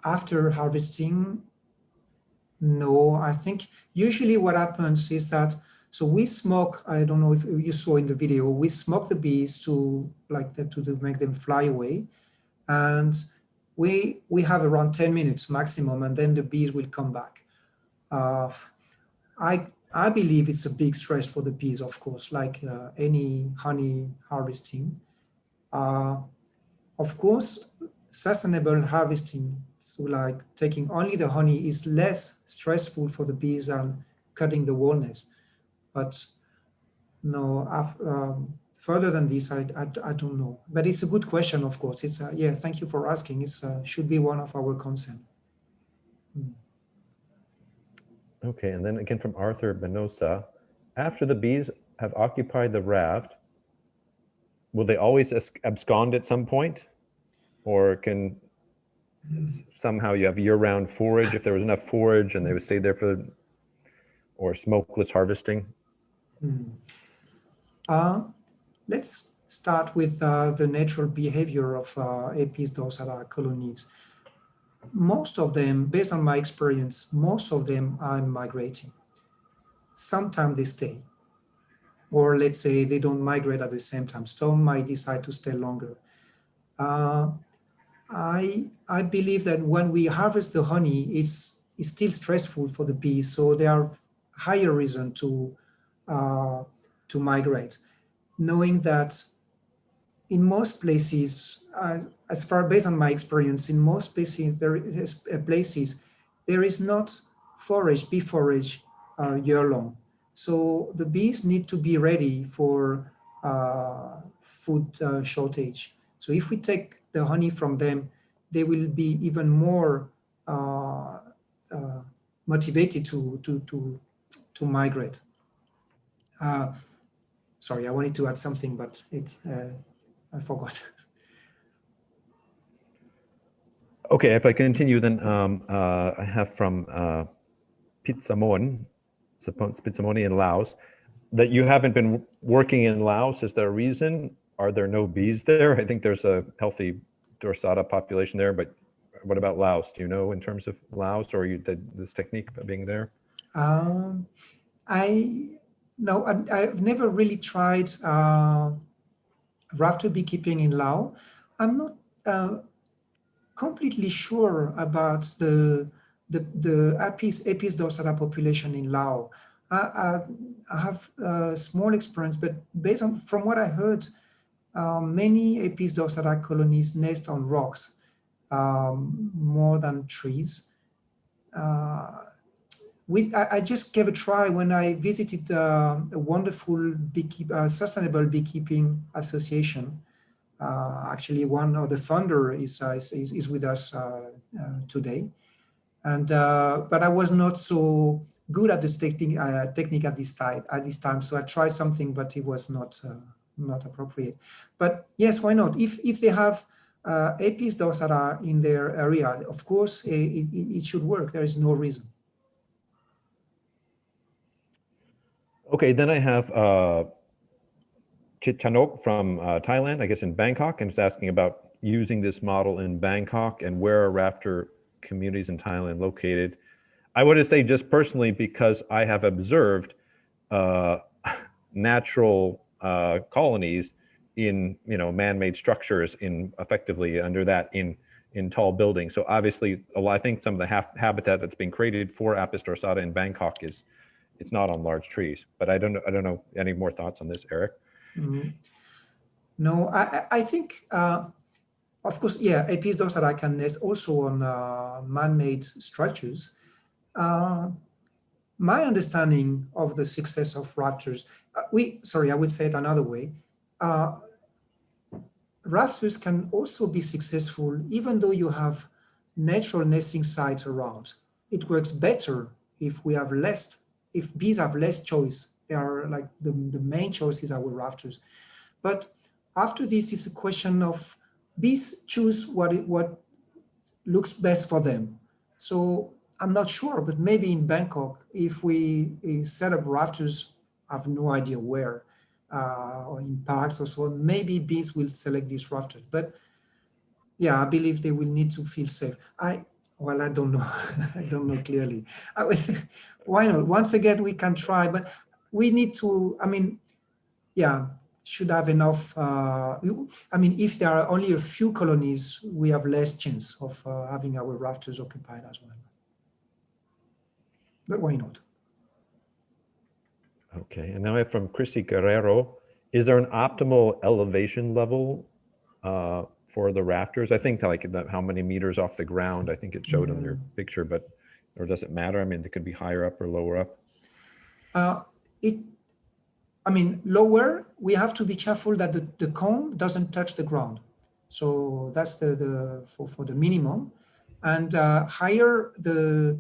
After harvesting, no. I think usually what happens is that, so we smoke, I don't know if you saw in the video, we smoke the bees to make them fly away. And we have around 10 minutes maximum, and then the bees will come back. I believe it's a big stress for the bees, of course, like any honey harvesting. Of course, sustainable harvesting, so like taking only the honey, is less stressful for the bees than cutting the wall nest. But no, further than this, I don't know. But it's a good question, of course. It's thank you for asking. It should be one of our concerns. Okay, and then again from Arthur Benosa. After the bees have occupied the raft, will they always abscond at some point? Or can somehow you have year-round forage, if there was enough forage and they would stay there or smokeless harvesting? Let's start with the natural behavior of Apis dorsata colonies. most of them, based on my experience, most of them are migrating. Sometimes they stay, or let's say they don't migrate at the same time. Some might decide to stay longer. I believe that when we harvest the honey, it's still stressful for the bees, so there are higher reason to migrate, knowing that in most places, as far based on my experience, in most places there is not bee forage year long. So the bees need to be ready for food shortage. So if we take the honey from them, they will be even more motivated to migrate. Sorry, I wanted to add something, but it's I forgot. Okay, if I continue, then I have from Pizzamon in Laos, that you haven't been working in Laos. Is there a reason? Are there no bees there? I think there's a healthy dorsata population there, but what about Laos? Do you know in terms of Laos, or this technique of being there? I've never really tried rafter beekeeping in Laos. I'm not completely sure about the Apis dorsata population in Laos. I have a small experience, but based on from what I heard, many Apis dorsata colonies nest on rocks more than trees. I just gave a try when I visited a wonderful sustainable beekeeping association. Actually, one of the founder is with us today, and but I was not so good at this technique at this time. So I tried something, but it was not appropriate. But yes, why not? If they have Apis dorsata in their area, of course it should work. There is no reason. Okay, then I have Chitchanok from Thailand, I guess in Bangkok, and it's asking about using this model in Bangkok and where are rafter communities in Thailand located. I would say just personally, because I have observed natural colonies in man-made structures effectively under that in tall buildings. So obviously, I think some of the habitat that's being created for Apis dorsata in Bangkok it's not on large trees. But I don't know. Any more thoughts on this, Eric? Mm-hmm. No, I think, of course, yeah, Apis dorsata can nest also on man-made structures. My understanding of the success of rafters, I would say it another way. Rafters can also be successful even though you have natural nesting sites around. It works better if bees have less choice. They are like the main choice is our rafters. But after this is a question of bees choose what looks best for them. So I'm not sure, but maybe in Bangkok, if we set up rafters, I have no idea where, or in parks or so on, maybe bees will select these rafters. But yeah, I believe they will need to feel safe. I don't know. I don't know clearly. Why not? Once again, we can try, but we need to, should have enough. If there are only a few colonies, we have less chance of having our rafters occupied as well. But why not? Okay, and now I have from Chrissy Guerrero. Is there an optimal elevation level for the rafters? I think like how many meters off the ground, I think it showed on your picture, or does it matter? I mean, it could be higher up or lower up. Lower, we have to be careful that the comb doesn't touch the ground. So that's for the minimum. And higher, the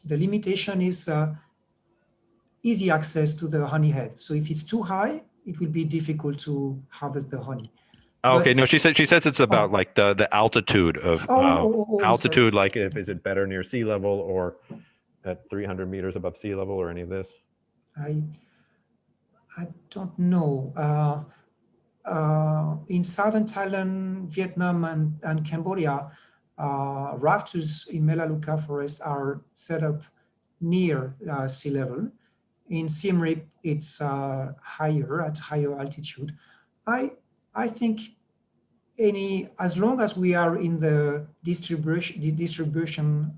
limitation is easy access to the honey head. So if it's too high, it will be difficult to harvest the honey. Oh, okay, no, she says it's about like the altitude of altitude. Like, is it better near sea level or at 300 meters above sea level, or any of this? I don't know. In southern Thailand, Vietnam, and Cambodia, rafters in Melaleuca forest are set up near sea level. In Siem Reap, it's higher, at higher altitude. I think as long as we are in the distribution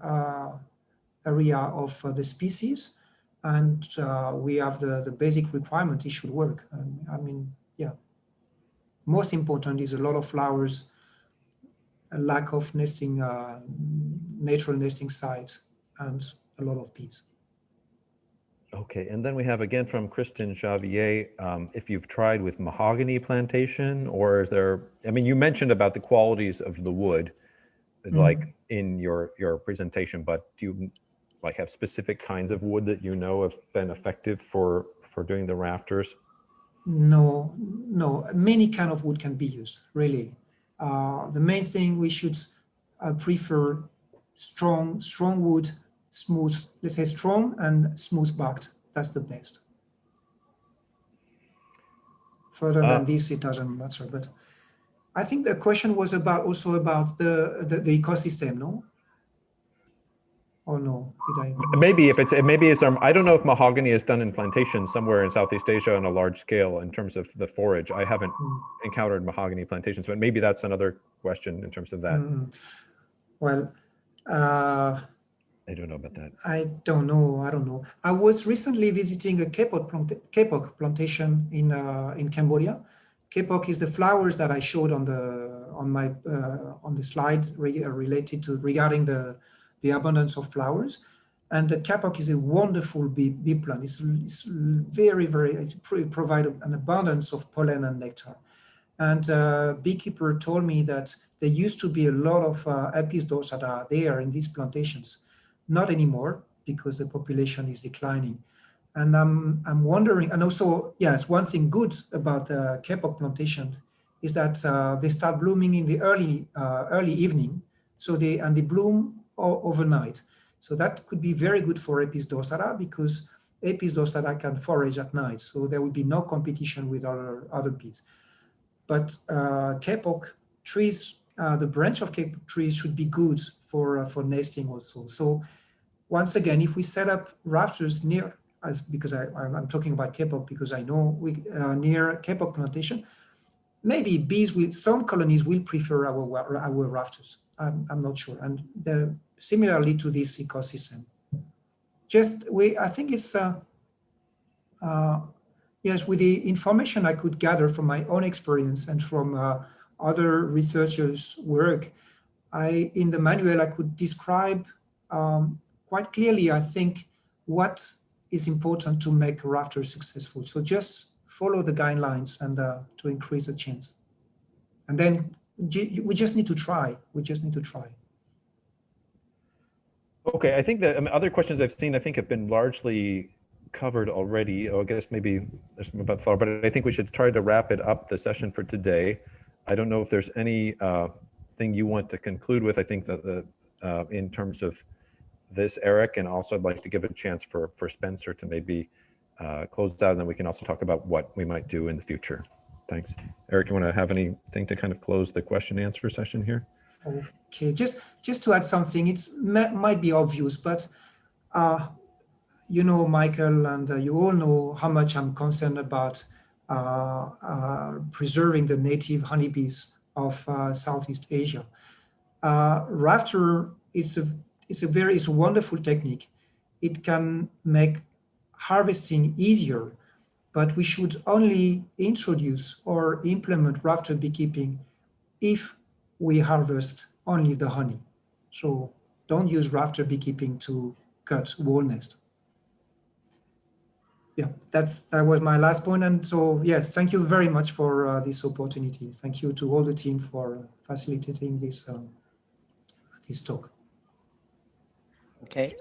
area of the species, and we have the basic requirement, it should work. I mean, yeah. Most important is a lot of flowers, a lack of nesting, natural nesting sites, and a lot of bees. Okay, and then we have again from Kristen Javier, if you've tried with mahogany plantation, or is there, I mean, you mentioned about the qualities of the wood, like in your presentation, but do you like have specific kinds of wood that you know have been effective for doing the rafters? No, many kind of wood can be used, really. The main thing we should prefer strong wood, smooth, let's say strong and smooth barked. That's the best. Further than this, it doesn't matter. But I think the question was also about the ecosystem, no? Or no? Did I miss maybe it? it's I don't know if mahogany is done in plantations somewhere in Southeast Asia on a large scale in terms of the forage. I haven't encountered mahogany plantations, but maybe that's another question in terms of that. Well, I don't know about that. I don't know. I was recently visiting a kapok plantation in Cambodia. Kapok is the flowers that I showed on the slide related to regarding the abundance of flowers. And the kapok is a wonderful bee plant. It's very, it provides an abundance of pollen and nectar. And a beekeeper told me that there used to be a lot of Apis dorsata there in these plantations. Not anymore, because the population is declining. And I'm wondering, and also, yes, one thing good about the kapok plantations is that they start blooming in the early evening. So they bloom overnight. So that could be very good for Apis dorsata, because Apis dorsata can forage at night. So there will be no competition with other bees. But kapok trees, the branch of kapok trees should be good for nesting also. So once again, if we set up rafters near, because I'm talking about kapok because I know near kapok plantation, maybe some colonies will prefer our rafters. I'm not sure. And similarly to this ecosystem. I think it's, yes, with the information I could gather from my own experience and from other researchers' work, in the manual I could describe quite clearly, I think, what is important to make rafters successful. So just follow the guidelines and to increase the chance. And then we just need to try. Okay, I think that other questions I've seen, I think have been largely covered already. I guess maybe there's some about flower, but I think we should try to wrap it up, the session for today. I don't know if there's any thing you want to conclude with. I think that in terms of this, Eric, and also I'd like to give a chance for Spencer to maybe close out, and then we can also talk about what we might do in the future. Thanks. Eric, you want to have anything to kind of close the question and answer session here? Okay, just to add something, it might be obvious, but you know, Michael, and you all know how much I'm concerned about preserving the native honeybees of Southeast Asia. Rafter is a wonderful technique. It can make harvesting easier, but we should only introduce or implement rafter beekeeping if we harvest only the honey. So don't use rafter beekeeping to cut wall nest. Yeah, that was my last point. And so, yes, thank you very much for this opportunity. Thank you to all the team for facilitating this talk. Okay.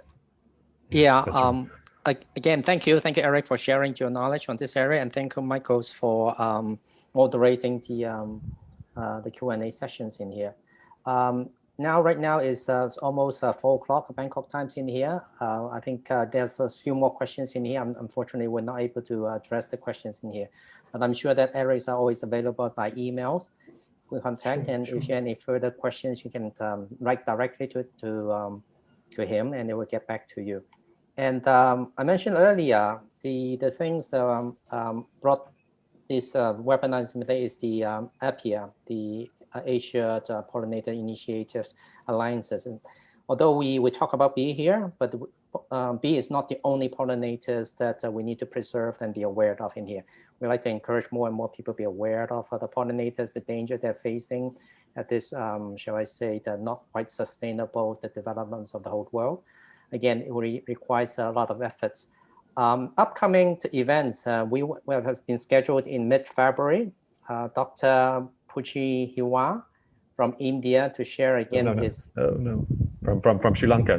Yeah. Again, thank you, Eric, for sharing your knowledge on this area, and thank you, Michael, for moderating the Q&A sessions in here. Right now it's almost 4 o'clock Bangkok times in here. I think there's a few more questions in here. Unfortunately, we're not able to address the questions in here, but I'm sure that Eric is always available by emails. we'll contact. Sure, And sure. if you have any further questions, you can write directly to him, and they will get back to you. And I mentioned earlier the things that brought this webinar today is the APIA, the Asia Pollinator Initiatives Alliances. And although we talk about bee here, but bee is not the only pollinators that we need to preserve and be aware of in here. We like to encourage more and more people to be aware of the pollinators, the danger they're facing at this, shall I say, the not quite sustainable the developments of the whole world. Again, it requires a lot of efforts. Upcoming events, we have been scheduled in mid-February. Dr. Puchi Hiwa from India to share again his. Oh no, from Sri Lanka.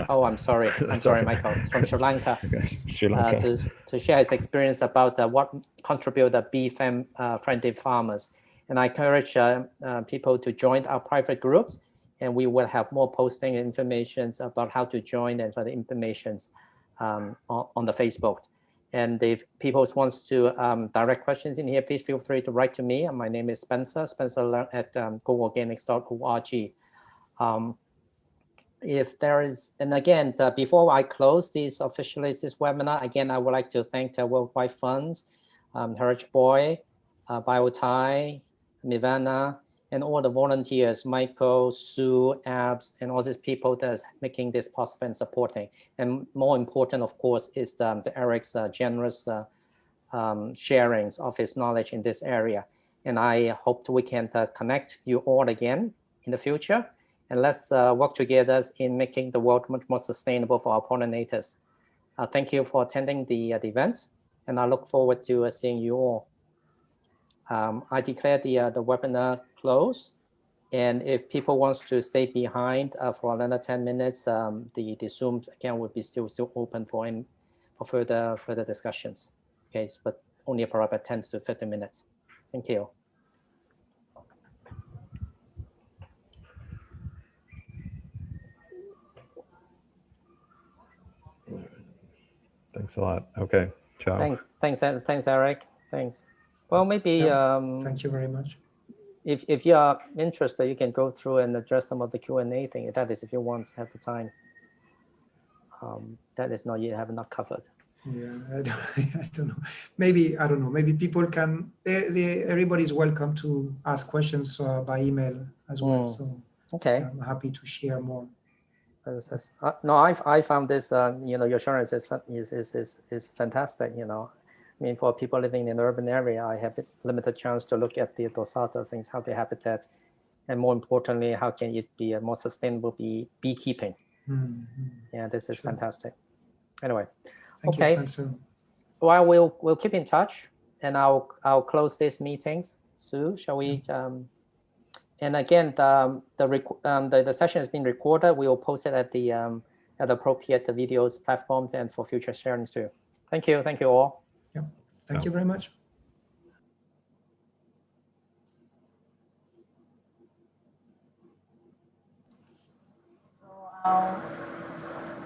Oh, I'm sorry. I'm sorry, Michael. From Sri Lanka. Sri Lanka. To share his experience about what contribute the bee-friendly farmers. And I encourage people to join our private groups, and we will have more posting information about how to join and for the informations on the Facebook. And if people wants to direct questions in here, please feel free to write to me. And my name is Spencer at goorganics.org. If there is, and again, before I close this officially this webinar, again, I would like to thank the Worldwide Funds, Heritage Boy, BioThai, Mivana, and all the volunteers, Michael, Sue, Abs, and all these people that's making this possible and supporting. And more important, of course, is the Eric's generous sharings of his knowledge in this area. And I hope we can connect you all again in the future. And let's work together in making the world much more sustainable for our pollinators. Thank you for attending the event, and I look forward to seeing you all. I declare the webinar closed. And if people wants to stay behind for another 10 minutes, the Zoom again will be still open for further discussions. Okay, but only for about 10 to 15 minutes. Thank you. Thanks a lot. Okay, ciao. Thanks, Eric. Thanks. Well, maybe. Thank you very much. If you are interested, you can go through and address some of the Q&A thing. That is, if you want to have the time. That is not, you have not covered. Yeah, I don't know. Maybe, I don't know. Maybe people can, everybody's welcome to ask questions by email as well. So okay, I'm happy to share more. No, I found this, your assurance is fantastic, I mean, for people living in an urban area, I have limited chance to look at the dorsata things, how they habitat, and more importantly, how can it be a more sustainable beekeeping? Yeah, this is fantastic. Anyway, Thank you, Spencer. Well, we'll keep in touch, and I'll close these meetings. Sue, shall we? And again, the session has been recorded. We will post it at the appropriate videos platforms and for future sharings too. Thank you all. Yeah, thank you very much.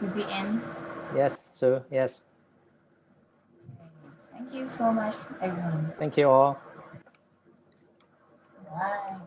VPN. Yes, Sue. Yes. Thank you so much, everyone. Thank you all. Bye.